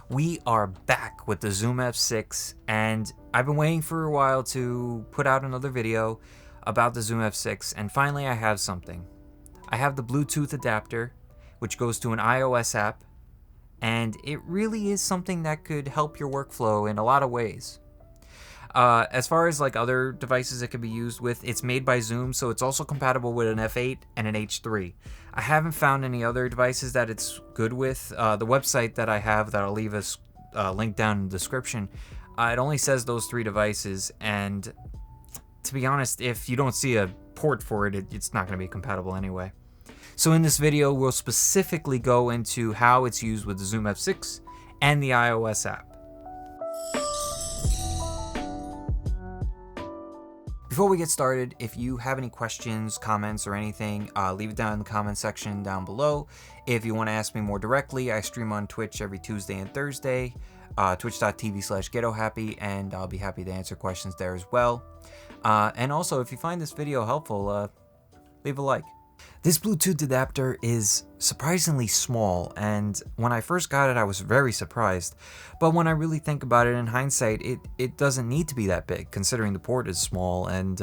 We are back with the Zoom F6, and I've been waiting for a while to put out another video about the Zoom F6, and finally I have something. I have the Bluetooth adapter, which goes to an iOS app, and it really is something that could help your workflow in a lot of ways. As far as like other devices it could be used with, it's made by Zoom, so it's also compatible with an F8 and an H3. I haven't found any other devices that it's good with. The website that I have, that I'll leave a link down in the description, it only says those three devices, and to be honest, if you don't see a port for it, it's not going to be compatible anyway. So in this video, we'll specifically go into how it's used with the Zoom F6 and the iOS app. Before we get started, if you have any questions, comments, or anything, leave it down in the comment section down below. If you want to ask me more directly, I stream on Twitch every Tuesday and Thursday, twitch.tv/ghettohappy, and I'll be happy to answer questions there as well. And also, if you find this video helpful, leave a like. This Bluetooth adapter is surprisingly small, and when I first got it I was very surprised, but when I really think about it in hindsight, it doesn't need to be that big considering the port is small, and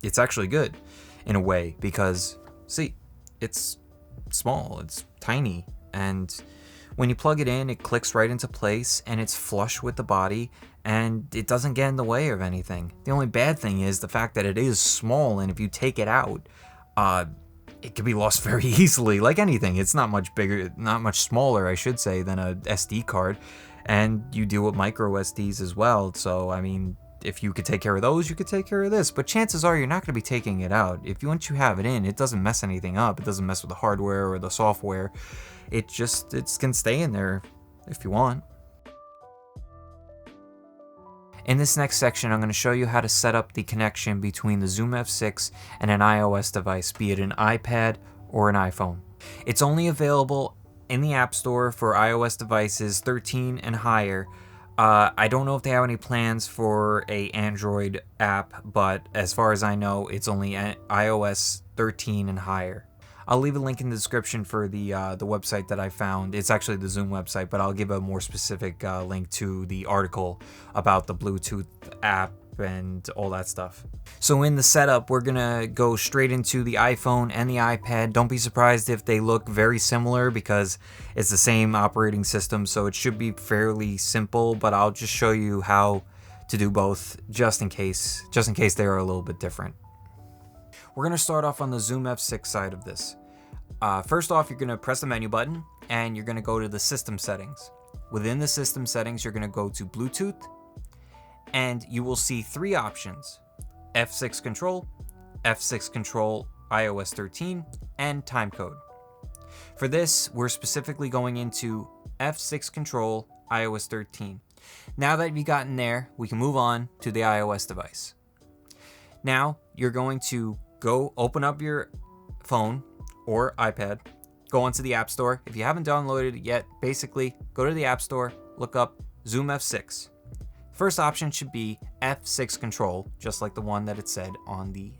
it's actually good in a way because, see, it's small, it's tiny, and when you plug it in, it clicks right into place and it's flush with the body and it doesn't get in the way of anything. The only bad thing is the fact that it is small, and if you take it out, it can be lost very easily. Like anything, it's not much bigger, not much smaller, I should say, than a SD card, and you deal with micro SDs as well. So I mean, if you could take care of those, you could take care of this, but chances are you're not going to be taking it out. Once you have it in, it doesn't mess anything up. It doesn't mess with the hardware or the software. It can stay in there if you want. In this next section, I'm going to show you how to set up the connection between the Zoom F6 and an iOS device, be it an iPad or an iPhone. It's only available in the App Store for iOS devices 13 and higher. I don't know if they have any plans for an Android app, but as far as I know, it's only iOS 13 and higher. I'll leave a link in the description for the website that I found. It's actually the Zoom website, but I'll give a more specific link to the article about the Bluetooth app and all that stuff. So in the setup, we're gonna go straight into the iPhone and the iPad. Don't be surprised if they look very similar because it's the same operating system, so it should be fairly simple, but I'll just show you how to do both just in case they are a little bit different. We're going to start off on the Zoom F6 side of this. First off, you're going to press the menu button and you're going to go to the system settings. Within the system settings, you're going to go to Bluetooth and you will see three options: F6 control, F6 control iOS 13, and timecode. For this, we're specifically going into F6 control iOS 13. Now that you've gotten there, we can move on to the iOS device. Now, you're going to go open up your phone or iPad, go onto the App Store. If you haven't downloaded it yet, basically go to the App Store, look up Zoom F6. First option should be F6 control, just like the one that it said on the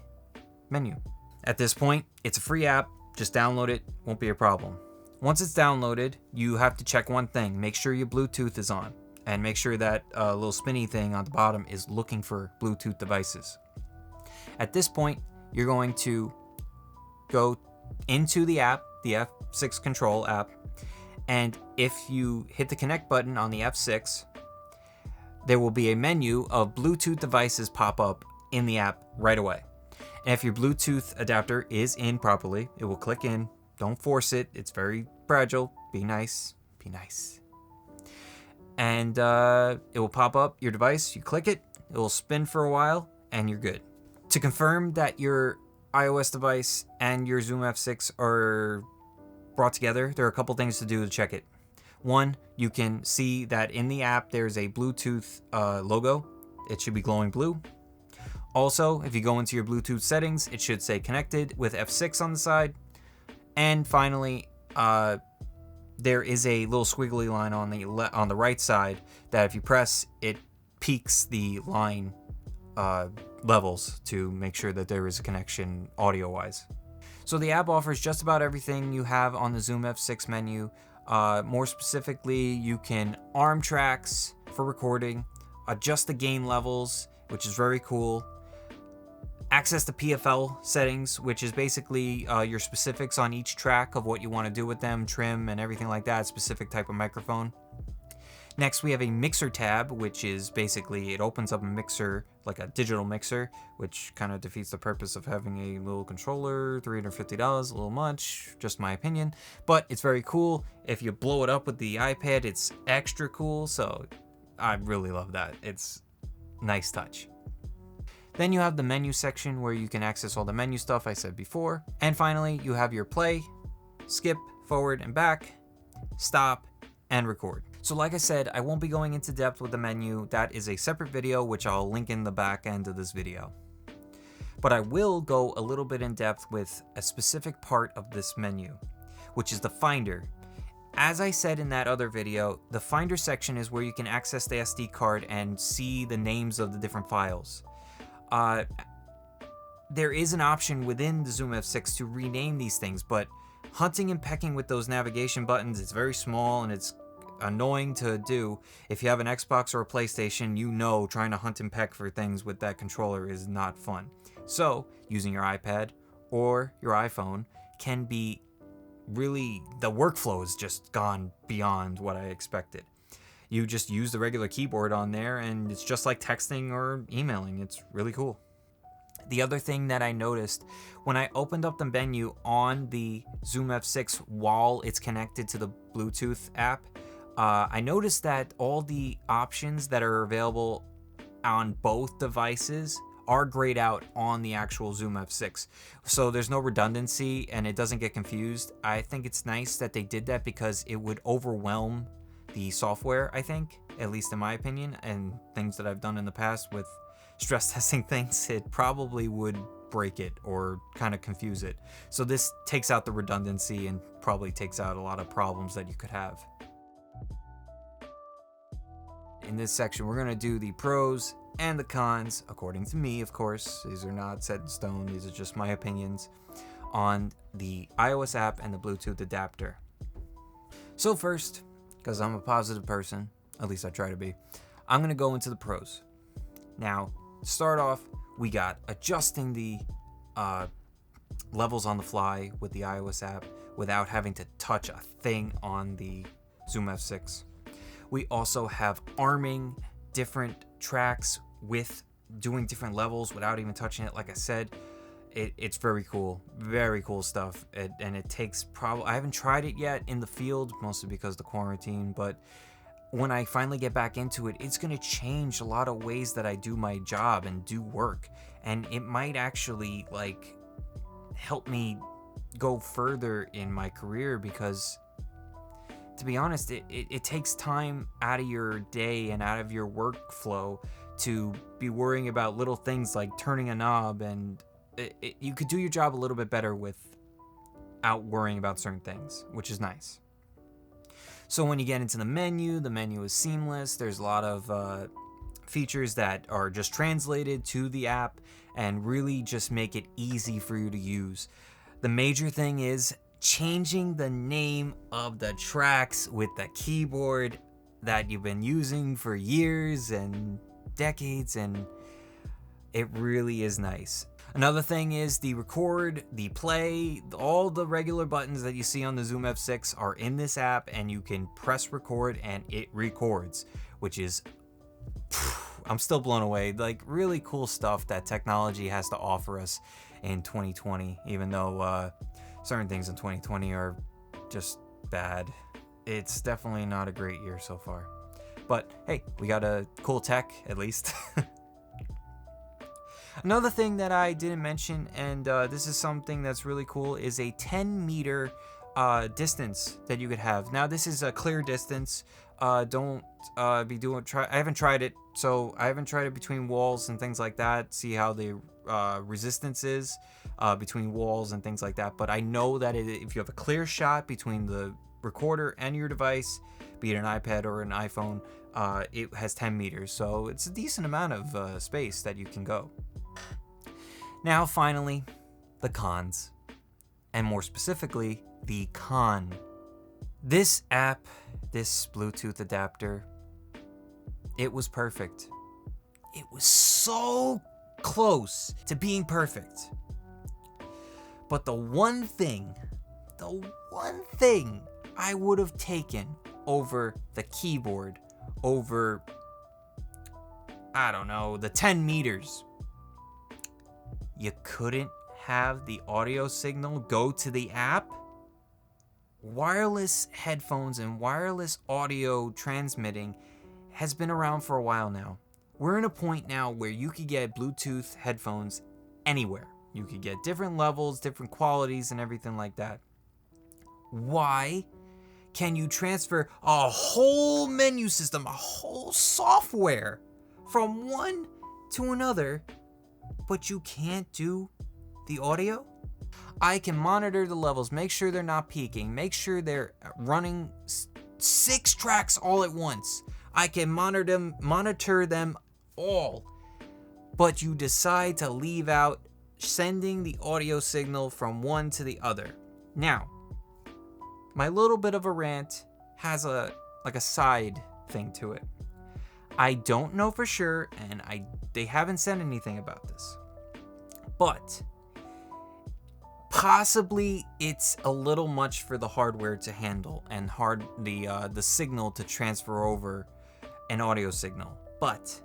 menu. At this point, it's a free app, just download it, won't be a problem. Once it's downloaded, you have to check one thing: make sure your Bluetooth is on, and make sure that little spinny thing on the bottom is looking for Bluetooth devices. At this point, you're going to go into the app, the F6 control app, and if you hit the connect button on the F6, there will be a menu of Bluetooth devices pop up in the app right away. And if your Bluetooth adapter is in properly, it will click in. Don't force it. It's very fragile. Be nice. Be nice. And it will pop up your device. You click it. It will spin for a while, and you're good. To confirm that your iOS device and your Zoom F6 are brought together, there are a couple things to do to check it. One, you can see that in the app there's a Bluetooth logo. It should be glowing blue. Also, if you go into your Bluetooth settings, it should say connected with F6 on the side. And finally, there is a little squiggly line on the right side that if you press, it peaks the line levels to make sure that there is a connection audio-wise. So the app offers just about everything you have on the Zoom F6 menu. More specifically, you can arm tracks for recording, adjust the gain levels, which is very cool, access the PFL settings, which is basically your specifics on each track of what you want to do with them, trim and everything like that, specific type of microphone. Next, we have a mixer tab, which is basically, it opens up a mixer, like a digital mixer, which kind of defeats the purpose of having a little controller. $350, a little much, just my opinion, but it's very cool. If you blow it up with the iPad, it's extra cool, so I really love that. It's nice touch. Then you have the menu section where you can access all the menu stuff I said before. And finally, you have your play, skip, forward and back, stop, and record. So like I said, I won't be going into depth with the menu. That is a separate video, which I'll link in the back end of this video. But I will go a little bit in depth with a specific part of this menu, which is the Finder. As I said in that other video, the Finder section is where you can access the SD card and see the names of the different files. There is an option within the Zoom F6 to rename these things, but hunting and pecking with those navigation buttons, it's very small and it's annoying to do. If you have an Xbox or a PlayStation, you know trying to hunt and peck for things with that controller is not fun. So using your iPad or your iPhone can be really, the workflow has just gone beyond what I expected. You just use the regular keyboard on there and it's just like texting or emailing. It's really cool. The other thing that I noticed when I opened up the menu on the Zoom F6 while it's connected to the Bluetooth app, I noticed that all the options that are available on both devices are grayed out on the actual Zoom F6. So there's no redundancy and it doesn't get confused. I think it's nice that they did that because it would overwhelm the software, I think, at least in my opinion, and things that I've done in the past with stress testing things, it probably would break it or kind of confuse it. So this takes out the redundancy and probably takes out a lot of problems that you could have. In this section, we're going to do the pros and the cons, according to me, of course. These are not set in stone. These are just my opinions on the iOS app and the Bluetooth adapter. So first, because I'm a positive person, at least I try to be, I'm going to go into the pros. Now, to start off, we got adjusting the levels on the fly with the iOS app without having to touch a thing on the Zoom F6. We also have arming different tracks with doing different levels without even touching it. Like I said, it's very cool stuff. And it takes I haven't tried it yet in the field, mostly because of the quarantine, but when I finally get back into it, it's going to change a lot of ways that I do my job and do work. And it might actually like help me go further in my career because, to be honest, it takes time out of your day and out of your workflow to be worrying about little things like turning a knob, and you could do your job a little bit better without worrying about certain things, which is nice. So when you get into the menu is seamless. There's a lot of features that are just translated to the app and really just make it easy for you to use. The major thing is changing the name of the tracks with the keyboard that you've been using for years and decades, and it really is nice. Another thing is the record, the play, all the regular buttons that you see on the Zoom F6 are in this app, and you can press record and it records, which is, I'm still blown away. Like, really cool stuff that technology has to offer us in 2020, even though certain things in 2020 are just bad. It's definitely not a great year so far. But hey, we got a cool tech, at least. Another thing that I didn't mention, and this is something that's really cool, is a 10-meter distance that you could have. Now, this is a clear distance. I haven't tried it, so I haven't tried it between walls and things like that. See how the resistance is between walls and things like that. But I know that if you have a clear shot between the recorder and your device, be it an iPad or an iPhone, it has 10 meters. So it's a decent amount of space that you can go. Now, finally, the cons, and more specifically, the con This app, this Bluetooth adapter, it was perfect. It was so close to being perfect. But the one thing I would have taken over the keyboard, over, I don't know, the 10 meters, you couldn't have the audio signal go to the app. Wireless headphones and wireless audio transmitting has been around for a while now. We're in a point now where you could get Bluetooth headphones anywhere. You could get different levels, different qualities, and everything like that. Why can you transfer a whole menu system, a whole software from one to another, but you can't do the audio? I can monitor the levels, make sure they're not peaking, make sure they're running 6 tracks all at once. I can monitor them all. But you decide to leave out sending the audio signal from one to the other. Now, my little bit of a rant has a side thing to it. I don't know for sure, and they haven't said anything about this. But possibly it's a little much for the hardware to handle and the signal to transfer over an audio signal. But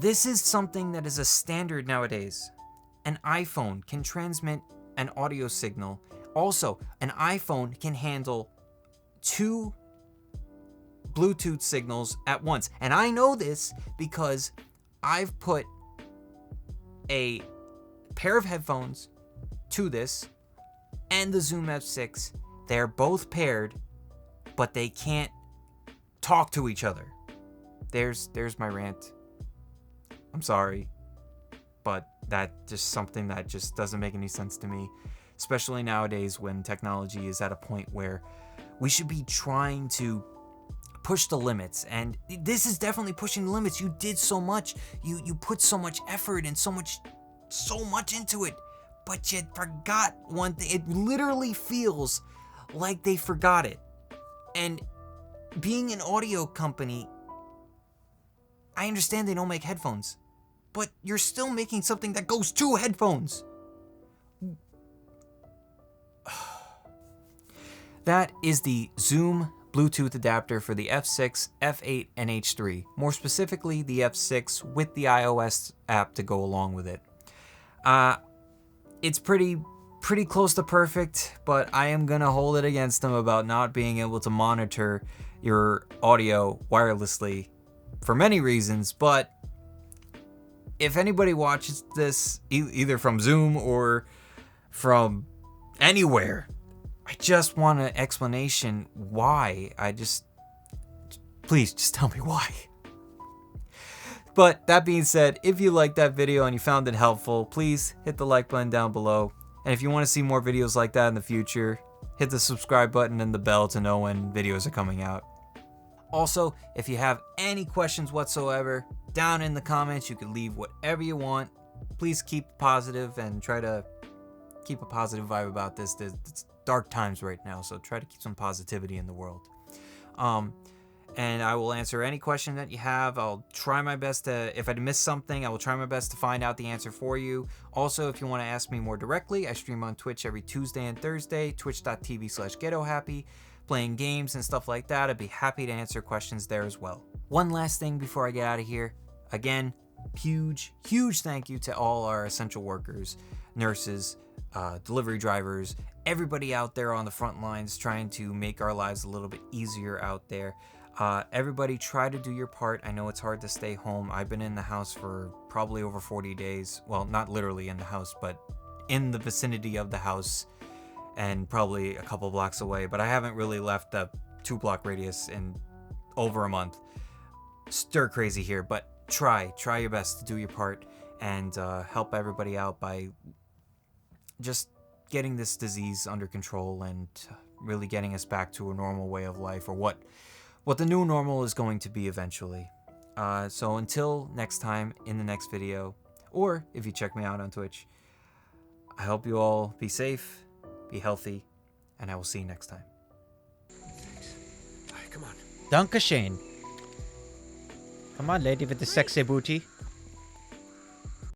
this is something that is a standard nowadays. An iPhone can transmit an audio signal. Also, an iPhone can handle 2 Bluetooth signals at once. And I know this because I've put a pair of headphones to this and the Zoom F6. They're both paired, but they can't talk to each other. There's my rant. I'm sorry, but that just something that just doesn't make any sense to me, especially nowadays when technology is at a point where we should be trying to push the limits, and this is definitely pushing the limits. You did so much, you put so much effort and so much into it, but you forgot one thing. It literally feels like they forgot it. And being an audio company, I understand they don't make headphones, but you're still making something that goes to headphones. That is the Zoom Bluetooth adapter for the F6, F8, and H3. More specifically, the F6 with the iOS app to go along with it. It's pretty close to perfect, but I am gonna hold it against them about not being able to monitor your audio wirelessly for many reasons. But if anybody watches this either from Zoom or from anywhere, I just want an explanation why. Please just tell me why. But that being said, if you liked that video and you found it helpful, please hit the like button down below. And if you want to see more videos like that in the future, hit the subscribe button and the bell to know when videos are coming out. Also, if you have any questions whatsoever, down in the comments, you can leave whatever you want. Please keep positive and try to keep a positive vibe about this. It's dark times right now, so try to keep some positivity in the world. And I will answer any question that you have. I'll try my best to, if I miss something, I will try my best to find out the answer for you. Also, if you want to ask me more directly, I stream on Twitch every Tuesday and Thursday, twitch.tv/ghettohappy, playing games and stuff like that. I'd be happy to answer questions there as well. One last thing before I get out of here. Again, huge thank you to all our essential workers, nurses, delivery drivers, everybody out there on the front lines trying to make our lives a little bit easier out there. Everybody try to do your part. I know it's hard to stay home. I've been in the house for probably over 40 days. Well, not literally in the house, but in the vicinity of the house and probably a couple blocks away. But I haven't really left the 2-block radius in over a month. Stir crazy here, but try your best to do your part and help everybody out by just getting this disease under control and really getting us back to a normal way of life, or what the new normal is going to be eventually. So until next time in the next video, or if you check me out on Twitch, I hope you all be safe, be healthy, and I will see you next time. Thanks. Come on. Dankeschön. Come on, lady with the sexy booty.